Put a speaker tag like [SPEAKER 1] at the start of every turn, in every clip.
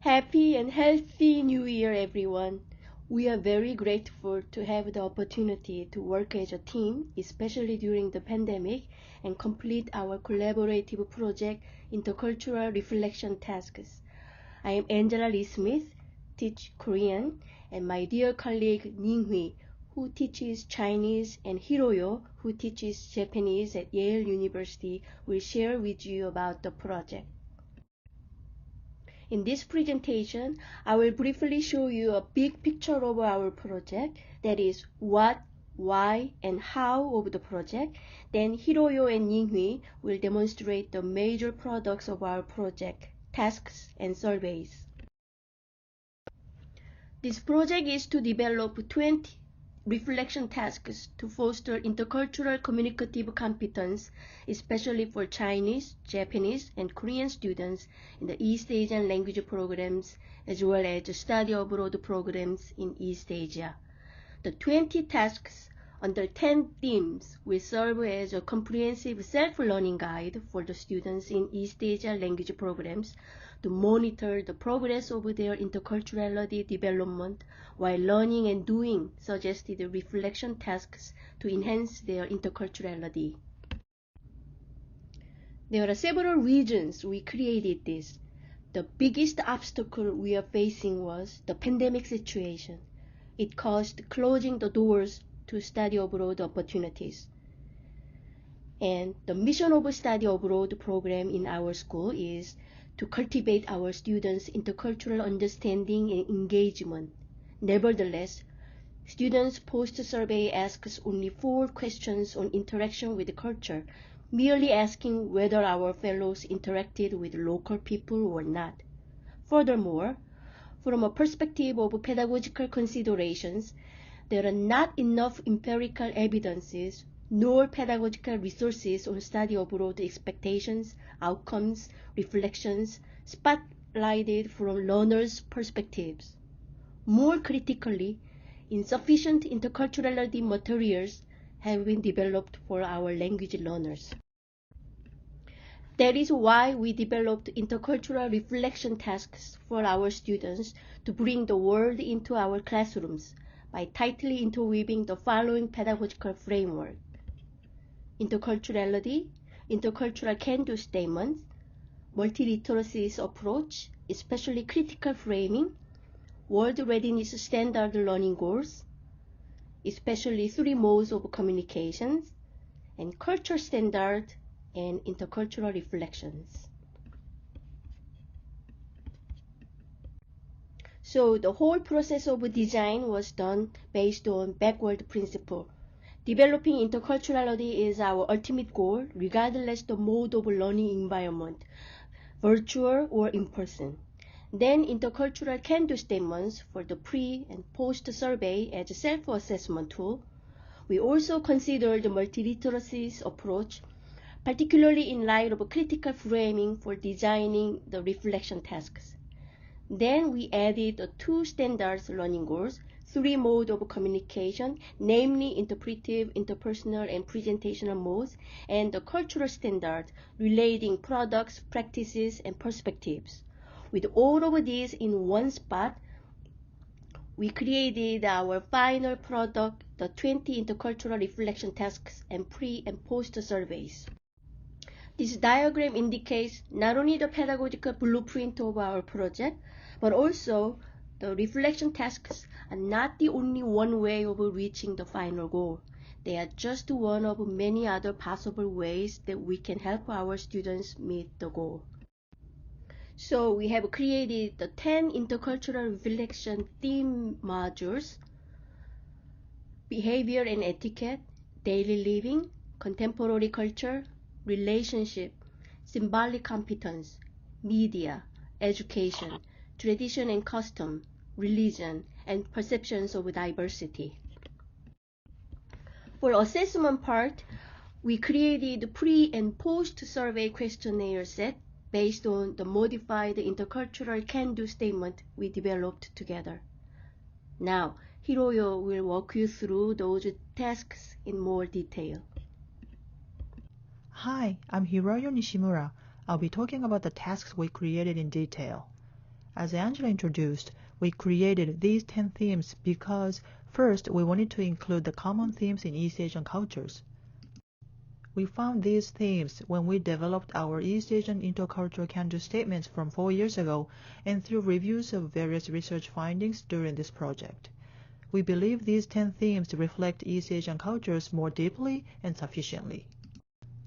[SPEAKER 1] Happy and healthy New Year, everyone. We are very grateful to have the opportunity to work as a team, especially during the pandemic, and complete our collaborative project, Intercultural Reflection Tasks. I am Angela Lee Smith, teach Korean, and my dear colleague Ninghui, who teaches Chinese, and Hiroyo, who teaches Japanese at Yale University, will share with you about the project. In this presentation, I will briefly show you a big picture of our project, that is, what, why, and how of the project. Then Hiroyo and Ninghui will demonstrate the major products of our project, tasks and surveys. This project is to develop 20 reflection tasks to foster intercultural communicative competence, especially for Chinese, Japanese, and Korean students in the East Asian language programs, as well as study abroad programs in East Asia. The 20 tasks under 10 themes will serve as a comprehensive self-learning guide for the students in East Asia language programs to monitor the progress of their interculturality development while learning and doing suggested reflection tasks to enhance their interculturality. There are several reasons we created this. The biggest obstacle we are facing was the pandemic situation. It caused closing the doors to study abroad opportunities. And the mission of a study abroad program in our school is to cultivate our students' intercultural understanding and engagement. Nevertheless, students' post-survey asks only 4 questions on interaction with culture, merely asking whether our fellows interacted with local people or not. Furthermore, from a perspective of pedagogical considerations, there are not enough empirical evidences nor pedagogical resources on study abroad expectations, outcomes, reflections, spotlighted from learners' perspectives. More critically, insufficient interculturality materials have been developed for our language learners. That is why we developed intercultural reflection tasks for our students to bring the world into our classrooms by tightly interweaving the following pedagogical framework: interculturality, intercultural can-do statements, multiliteracy approach, especially critical framing, world readiness standard learning goals, especially 3 modes of communications, and culture standard and intercultural reflections. So the whole process of design was done based on backward principle. Developing interculturality is our ultimate goal, regardless the mode of learning environment, virtual or in person. Then intercultural can-do statements for the pre- and post-survey as a self-assessment tool. We also considered the multiliteracy approach, particularly in light of critical framing for designing the reflection tasks. Then we added the 2 standards learning goals, 3 modes of communication, namely interpretive, interpersonal, and presentational modes, and the cultural standard relating products, practices, and perspectives. With all of these in one spot, we created our final product, the 20 intercultural reflection tasks and pre- and post-surveys. This diagram indicates not only the pedagogical blueprint of our project, but also the reflection tasks are not the only one way of reaching the final goal. They are just one of many other possible ways that we can help our students meet the goal. So we have created the 10 intercultural reflection theme modules: behavior and etiquette, daily living, contemporary culture, relationship, symbolic competence, media, education, tradition and custom, religion, and perceptions of diversity. For assessment part, we created pre- and post-survey questionnaire set based on the modified intercultural can-do statement we developed together. Now, Hiroyo will walk you through those tasks in more detail.
[SPEAKER 2] Hi, I'm Hiroyo Nishimura. I'll be talking about the tasks we created in detail. As Angela introduced, we created these 10 themes because, first, we wanted to include the common themes in East Asian cultures. We found these themes when we developed our East Asian intercultural can-do statements from 4 years ago and through reviews of various research findings during this project. We believe these 10 themes reflect East Asian cultures more deeply and sufficiently.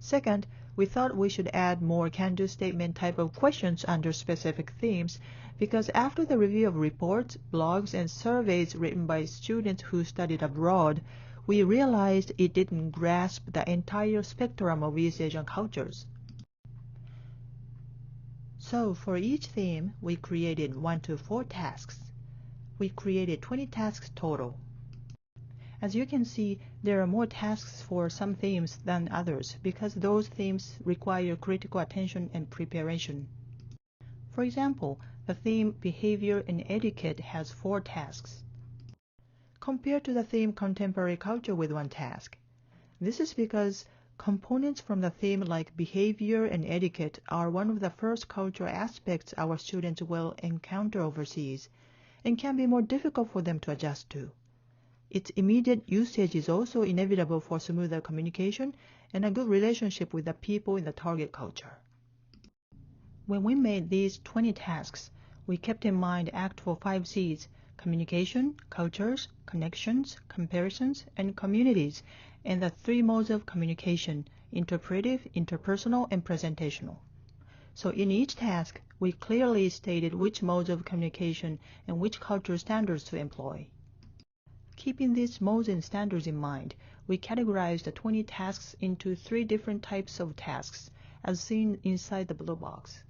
[SPEAKER 2] Second, we thought we should add more can-do statement type of questions under specific themes because after the review of reports, blogs, and surveys written by students who studied abroad, we realized it didn't grasp the entire spectrum of East Asian cultures. So for each theme, we created 1 to 4 tasks. We created 20 tasks total. As you can see, there are more tasks for some themes than others because those themes require critical attention and preparation. For example, the theme Behavior and Etiquette has 4 tasks, compared to the theme Contemporary Culture with 1 task. This is because components from the theme like behavior and etiquette are one of the first cultural aspects our students will encounter overseas and can be more difficult for them to adjust to. Its immediate usage is also inevitable for smoother communication and a good relationship with the people in the target culture. When we made these 20 tasks, we kept in mind Act for 5 C's: communication, cultures, connections, comparisons, and communities, and the 3 modes of communication: interpretive, interpersonal, and presentational. So in each task, we clearly stated which modes of communication and which cultural standards to employ. Keeping these modes and standards in mind, we categorized the 20 tasks into 3 different types of tasks, as seen inside the blue box.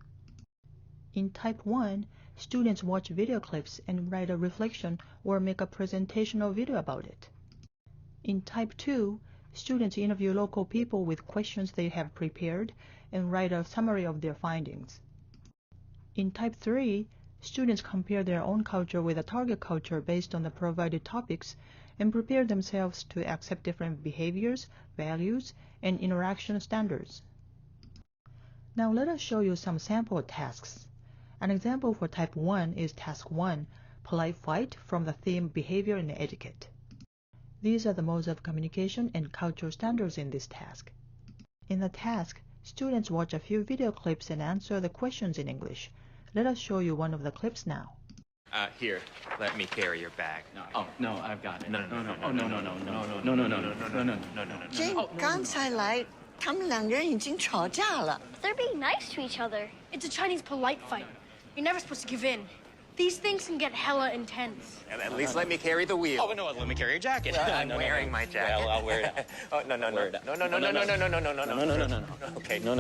[SPEAKER 2] In Type 1, students watch video clips and write a reflection or make a presentational video about it. In Type 2, students interview local people with questions they have prepared and write a summary of their findings. In Type 3, students compare their own culture with a target culture based on the provided topics and prepare themselves to accept different behaviors, values, and interaction standards. Now let us show you some sample tasks. An example for Type 1 is Task 1, Polite Fight, from the theme Behavior and Etiquette. These are the modes of communication and cultural standards in this task. In the task, students watch a few video clips and answer the questions in English. Let us show you one of the clips now.
[SPEAKER 3] Here, let me carry your bag.
[SPEAKER 4] No, I've got it.
[SPEAKER 3] No.
[SPEAKER 5] 刚才来，他们2个人已经吵架了。
[SPEAKER 6] They're being nice to each other.
[SPEAKER 7] It's a Chinese polite fight. You're never supposed to give in. These things can get hella intense.
[SPEAKER 3] At least let me carry the wheel.
[SPEAKER 4] Oh, no, let me carry your jacket.
[SPEAKER 3] I'm wearing my jacket.
[SPEAKER 4] Well, I'll wear it.
[SPEAKER 3] Oh, no. Okay. No.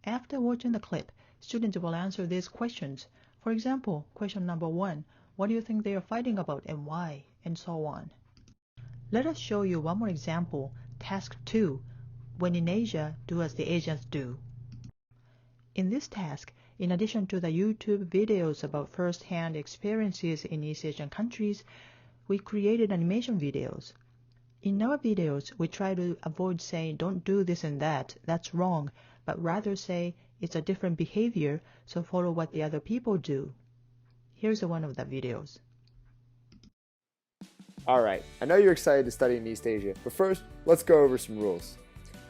[SPEAKER 2] After watching the clip, students will answer these questions. For example, question number 1, what do you think they are fighting about and why, and so on. Let us show you one more example, Task 2, when in Asia, do as the Asians do. In this task, in addition to the YouTube videos about first-hand experiences in East Asian countries, we created animation videos. In our videos, we try to avoid saying don't do this and that, that's wrong, but rather say it's a different behavior, so follow what the other people do. Here's one of the videos.
[SPEAKER 8] Alright, I know you're excited to study in East Asia, but first, let's go over some rules.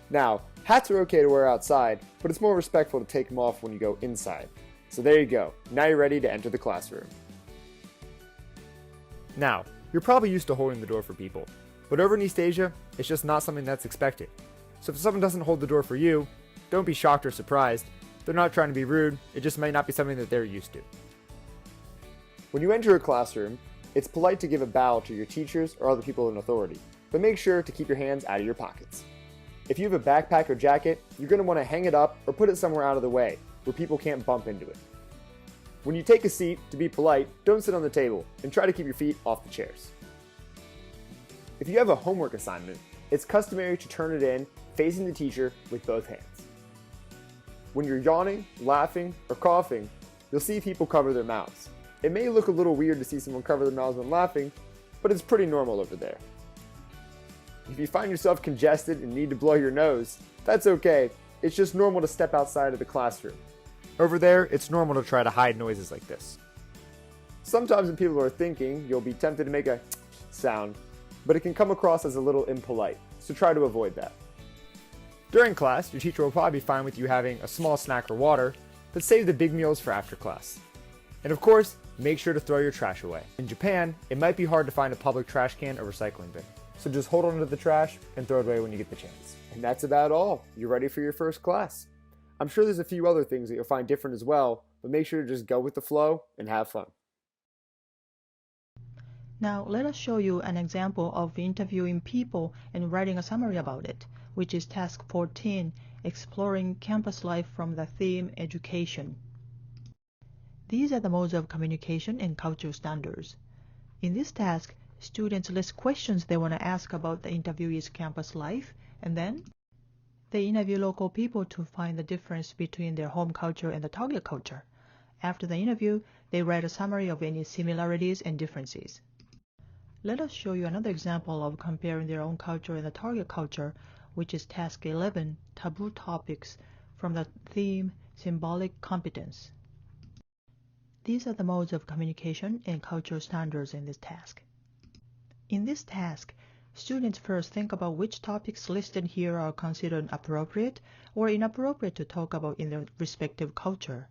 [SPEAKER 8] Now, hats are okay to wear outside, but it's more respectful to take them off when you go inside. So there you go, now you're ready to enter the classroom. Now, you're probably used to holding the door for people, but over in East Asia, it's just not something that's expected. So if someone doesn't hold the door for you, don't be shocked or surprised. They're not trying to be rude, it just might not be something that they're used to. When you enter a classroom, it's polite to give a bow to your teachers or other people in authority, but make sure to keep your hands out of your pockets. If you have a backpack or jacket, you're going to want to hang it up or put it somewhere out of the way, where people can't bump into it. When you take a seat, to be polite, don't sit on the table, and try to keep your feet off the chairs. If you have a homework assignment, it's customary to turn it in facing the teacher with both hands. When you're yawning, laughing, or coughing, you'll see people cover their mouths. It may look a little weird to see someone cover their mouths when laughing, but it's pretty normal over there. If you find yourself congested and need to blow your nose, that's okay. It's just normal to step outside of the classroom. Over there, it's normal to try to hide noises like this. Sometimes when people are thinking, you'll be tempted to make a sound, but it can come across as a little impolite, so try to avoid that. During class, your teacher will probably be fine with you having a small snack or water, but save the big meals for after class. And of course, make sure to throw your trash away. In Japan, it might be hard to find a public trash can or recycling bin, so just hold on to the trash and throw it away when you get the chance. And that's about all. You're ready for your first class. I'm sure there's a few other things that you'll find different as well, but make sure to just go with the flow and have fun.
[SPEAKER 2] Now let us show you an example of interviewing people and writing a summary about it, which is task 14, exploring campus life from the theme education. These are the modes of communication and cultural standards. In this task, students list questions they want to ask about the interviewee's campus life, and then they interview local people to find the difference between their home culture and the target culture. After the interview, they write a summary of any similarities and differences. Let us show you another example of comparing their own culture and the target culture, which is task 11, taboo topics, from the theme symbolic competence. These are the modes of communication and cultural standards in this task. In this task, students first think about which topics listed here are considered appropriate or inappropriate to talk about in their respective culture.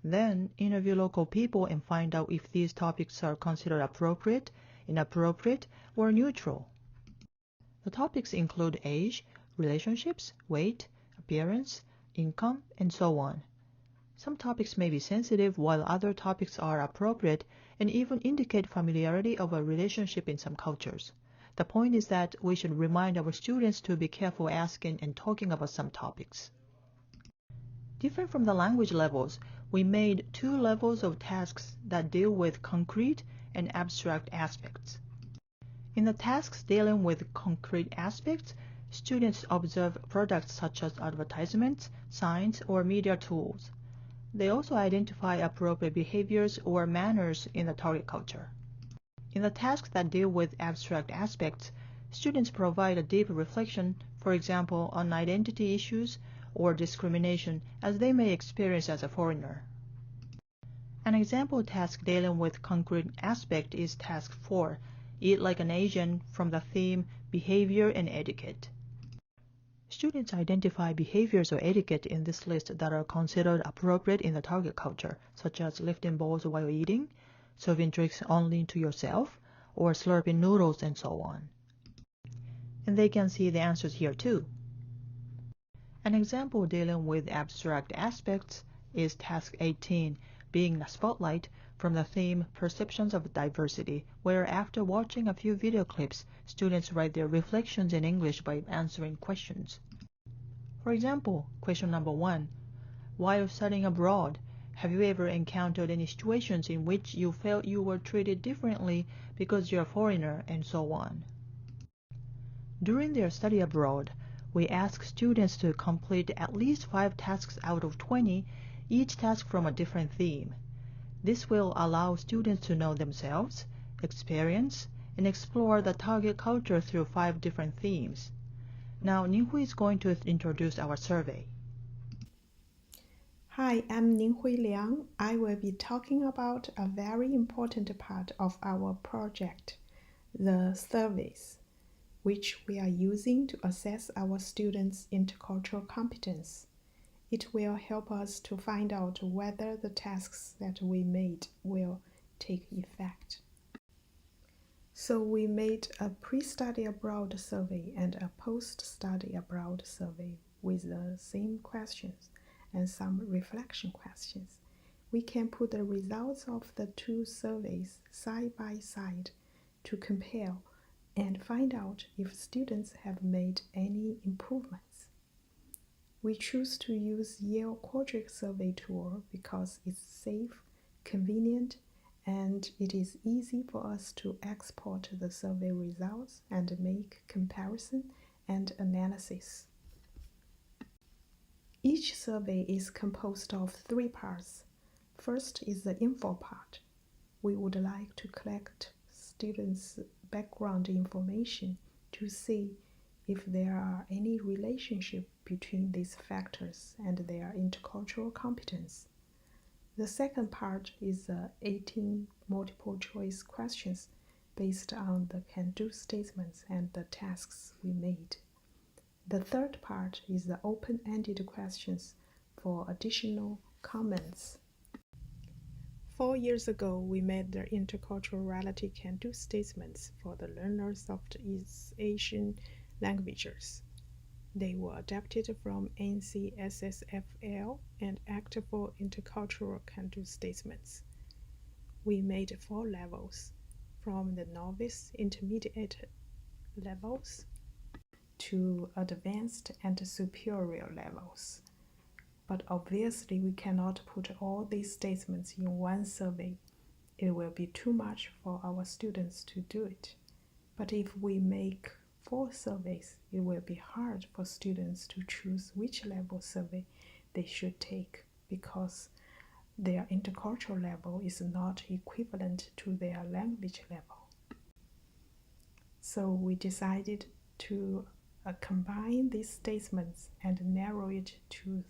[SPEAKER 2] Then interview local people and find out if these topics are considered appropriate, inappropriate, or neutral. The topics include age, relationships, weight, appearance, income, and so on. Some topics may be sensitive while other topics are appropriate and even indicate familiarity of a relationship in some cultures. The point is that we should remind our students to be careful asking and talking about some topics. Different from the language levels, we made 2 levels of tasks that deal with concrete and abstract aspects. In the tasks dealing with concrete aspects, students observe products such as advertisements, signs, or media tools. They also identify appropriate behaviors or manners in the target culture. In the tasks that deal with abstract aspects, students provide a deep reflection, for example, on identity issues or discrimination as they may experience as a foreigner. An example task dealing with concrete aspect is task 4, Eat Like an Asian, from the theme Behavior and Etiquette. Students identify behaviors or etiquette in this list that are considered appropriate in the target culture, such as lifting bowls while eating, serving drinks only to yourself, or slurping noodles, and so on. And they can see the answers here too. An example dealing with abstract aspects is task 18, Being the Spotlight, from the theme Perceptions of Diversity, where after watching a few video clips, students write their reflections in English by answering questions. For example, question number 1. While studying abroad, have you ever encountered any situations in which you felt you were treated differently because you're a foreigner, and so on? During their study abroad, we ask students to complete at least 5 tasks out of 20, each task from a different theme. This will allow students to know themselves, experience, and explore the target culture through 5 different themes. Now, Ninghui is going to introduce our survey.
[SPEAKER 6] Hi, I'm Ninghui Liang. I will be talking about a very important part of our project, the surveys, which we are using to assess our students' intercultural competence. It will help us to find out whether the tasks that we made will take effect. So we made a pre-study abroad survey and a post-study abroad survey with the same questions and some reflection questions. We can put the results of the 2 surveys side by side to compare and find out if students have made any improvements. We choose to use Yale Quadric survey tool because it's safe, convenient, and it is easy for us to export the survey results and make comparison and analysis. Each survey is composed of 3 parts. First is the info part. We would like to collect students' background information to see if there are any relationship between these factors and their intercultural competence. The second part is 18 multiple choice questions based on the can-do statements and the tasks we made. The third part is the open-ended questions for additional comments. 4 years ago, we made the interculturality can-do statements for the learners of the East Asian languages. They were adapted from NCSSFL and Act for Intercultural Can-Do Statements. We made 4 levels, from the novice, intermediate levels to advanced and superior levels. But obviously, we cannot put all these statements in one survey. It will be too much for our students to do it. But if we make 4 surveys, it will be hard for students to choose which level survey they should take because their intercultural level is not equivalent to their language level. So we decided to combine these statements and narrow it to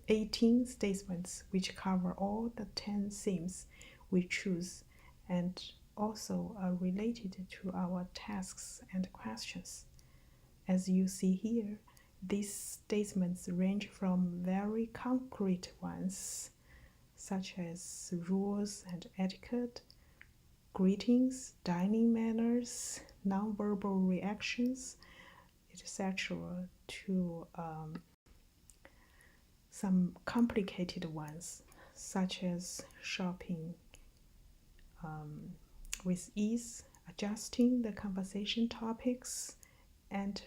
[SPEAKER 6] 18 statements which cover all the 10 themes we choose and also are related to our tasks and questions. As you see here, these statements range from very concrete ones, such as rules and etiquette, greetings, dining manners, nonverbal reactions, etc., to some complicated ones, such as shopping with ease, adjusting the conversation topics, and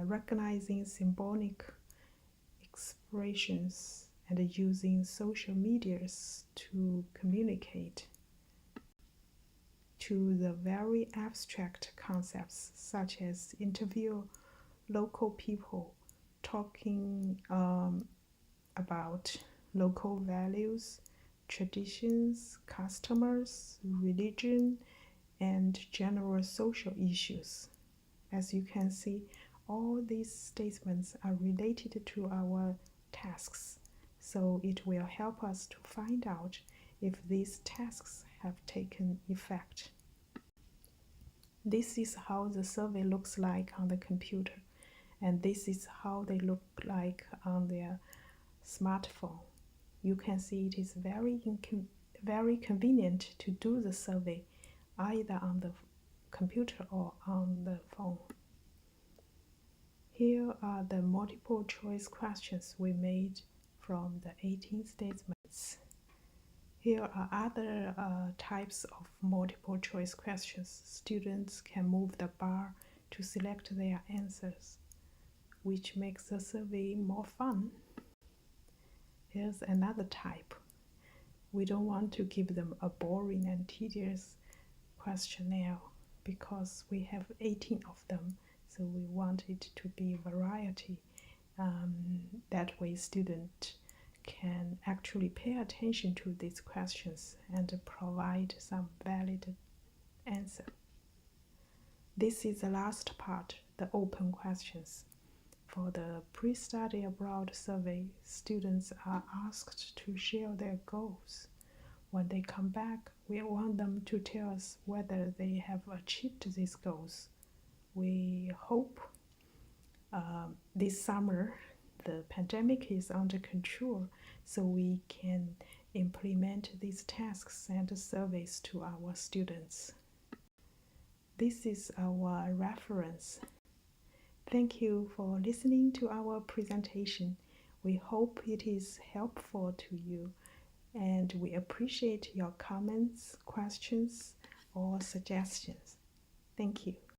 [SPEAKER 6] recognizing symbolic expressions and using social medias to communicate, to the very abstract concepts such as interview local people, talking about local values, traditions, customers, religion, and general social issues. As you can see, all these statements are related to our tasks, so it will help us to find out if these tasks have taken effect. This is how the survey looks like on the computer, and this is how they look like on their smartphone. You can see it is very convenient to do the survey either on the computer or on the phone. Here are the multiple choice questions we made from the 18 statements. Here are other types of multiple choice questions. Students can move the bar to select their answers, which makes the survey more fun. Here's another type. We don't want to give them a boring and tedious questionnaire because we have 18 of them, so we want it to be variety. That way students can actually pay attention to these questions and provide some valid answer. This is the last part, the open questions. For the pre-study abroad survey, students are asked to share their goals. When they come back, we want them to tell us whether they have achieved these goals. We hope this summer the pandemic is under control, so we can implement these tasks and surveys to our students. This is our reference. Thank you for listening to our presentation. We hope it is helpful to you, and we appreciate your comments, questions, or suggestions. Thank you.